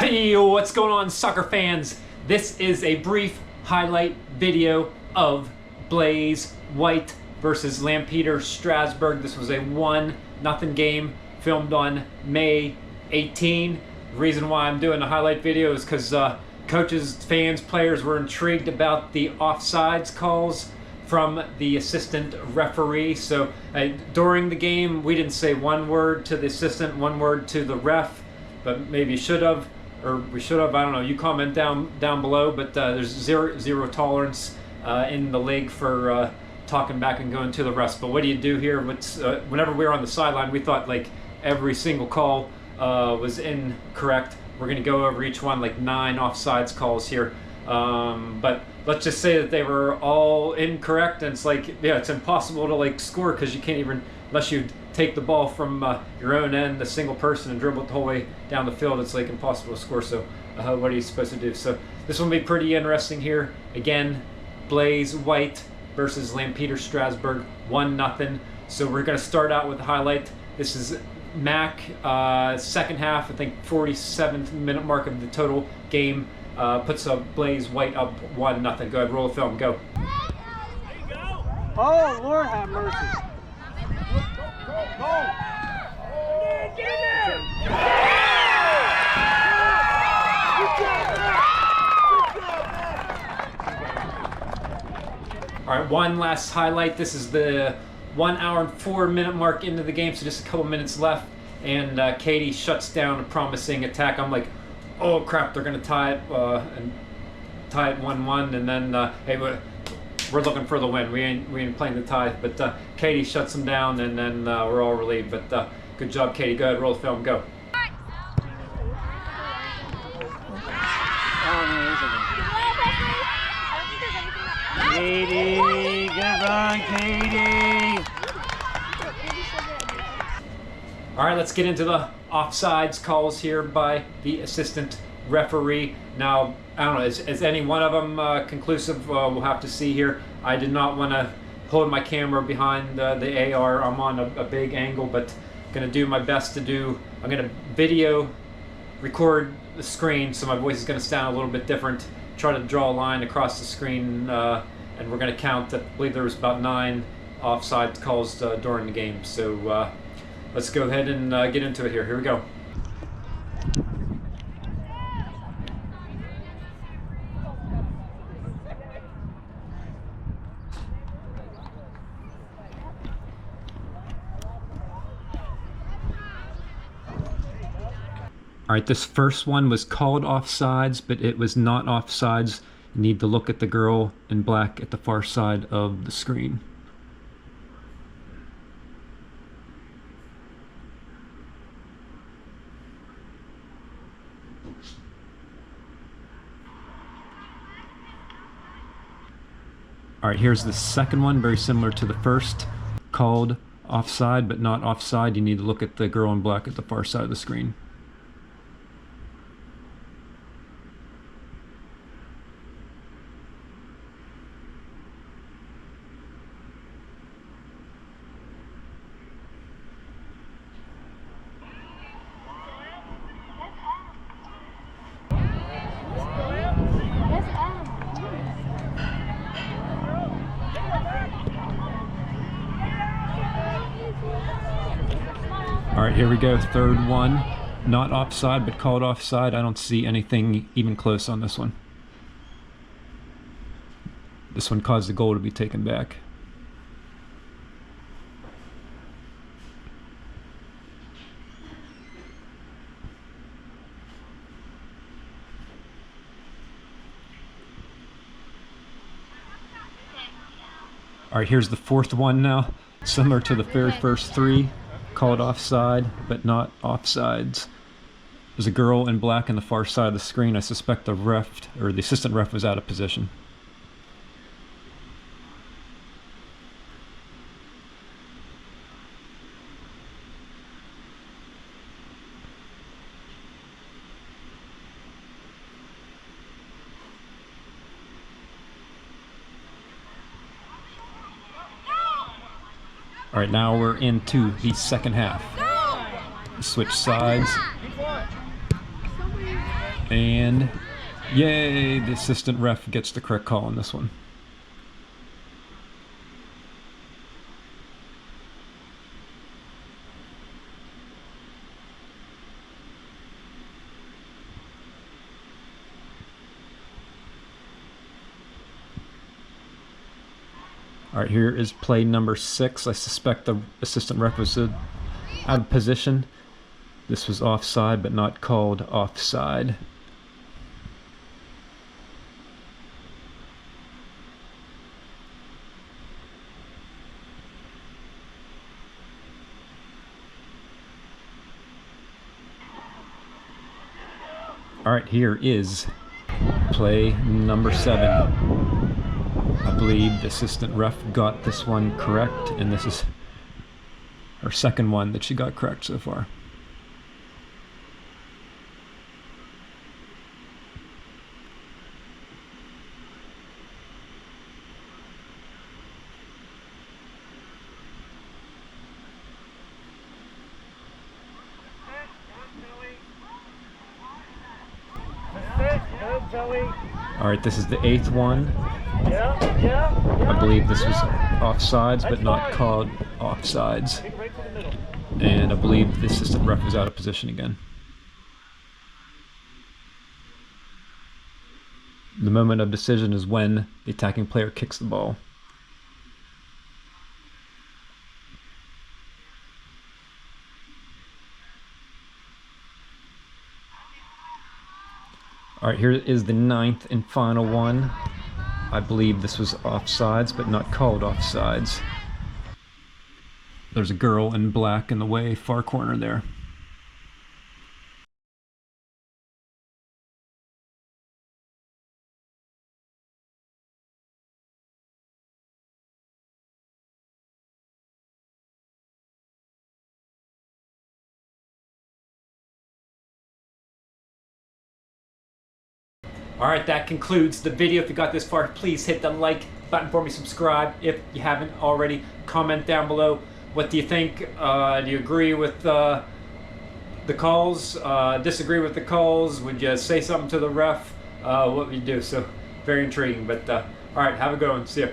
Hey, what's going on, soccer fans? This is a brief highlight video of Blaze White versus Lampeter Strasbourg. This was a 1-0 game filmed on May 18. The reason why I'm doing a highlight video is because coaches, fans, players were intrigued about the offsides calls from the assistant referee. So during the game, we didn't say one word to the assistant, one word to the ref, but maybe should have, or we should have. I don't know. You comment down below. But there's zero tolerance in the league for talking back and going to the refs. But what do you do here? Whenever we were on the sideline, we thought like every single call was incorrect. We're going to go over each one, like 9 offsides calls here. But let's just say that they were all incorrect, and it's like, yeah, it's impossible to like score because you can't even, unless you take the ball from your own end, a single person, and dribble it the whole way down the field, it's like impossible to score. So what are you supposed to do? So this will be pretty interesting here. Again, Blaze White versus Lampeter Strasbourg, 1-0. So we're going to start out with the highlight. This is Mac, second half, I think 47th minute mark of the total game. Puts Blaze White up 1-0. Go ahead, roll the film, go. Oh, Lord have mercy. Go. Get in there. All right, one last highlight. This is the 1 hour and 4 minute mark into the game, so just a couple minutes left. And Katie shuts down a promising attack. I'm like, oh crap, they're gonna tie it and tie it 1-1, and then hey, we're looking for the win. We ain't playing the tie, but Katie shuts them down, and then we're all relieved. But good job, Katie. Go ahead, roll the film, go. Katie, good run, Katie. All right, let's get into the offsides calls here by the assistant referee. Now, I don't know, is any one of them conclusive? We'll have to see here. I did not want to hold my camera behind the AR. I'm on a big angle, but I'm going to do my best to do, I'm going to video record the screen, so my voice is going to sound a little bit different. Try to draw a line across the screen, and we're going to count, I believe there was about 9 offside calls during the game. So let's go ahead and get into it here. Here we go. All right, this first one was called offsides, but it was not offsides. You need to look at the girl in black at the far side of the screen. All right, here's the second one, very similar to the first, called offside, but not offside. You need to look at the girl in black at the far side of the screen. All right, here we go, third one. Not offside, but called offside. I don't see anything even close on this one. This one caused the goal to be taken back. All right, here's the fourth one now. Similar to the very first 3. Called offside, but not offsides. There's a girl in black on the far side of the screen. I suspect the ref, or the assistant ref, was out of position. All right, now we're into the second half. Switch sides. And yay, the assistant ref gets the correct call on this one. All right, here is play number 6. I suspect the assistant ref was out of position. This was offside, but not called offside. All right, here is play number 7. I believe the assistant ref got this one correct, and this is her second one that she got correct so far. All right, this is the 8th one. I believe this was offsides, but not called offsides. And I believe the assistant ref was out of position again. The moment of decision is when the attacking player kicks the ball. All right, here is the 9th and final one. I believe this was offsides, but not called offsides. There's a girl in black in the way far corner there. Alright, that concludes the video. If you got this far, please hit the like button for me, subscribe if you haven't already. Comment down below. What do you think? Do you agree with the calls? Disagree with the calls? Would you say something to the ref? What would you do? So, very intriguing. But, alright, have a good one. See ya.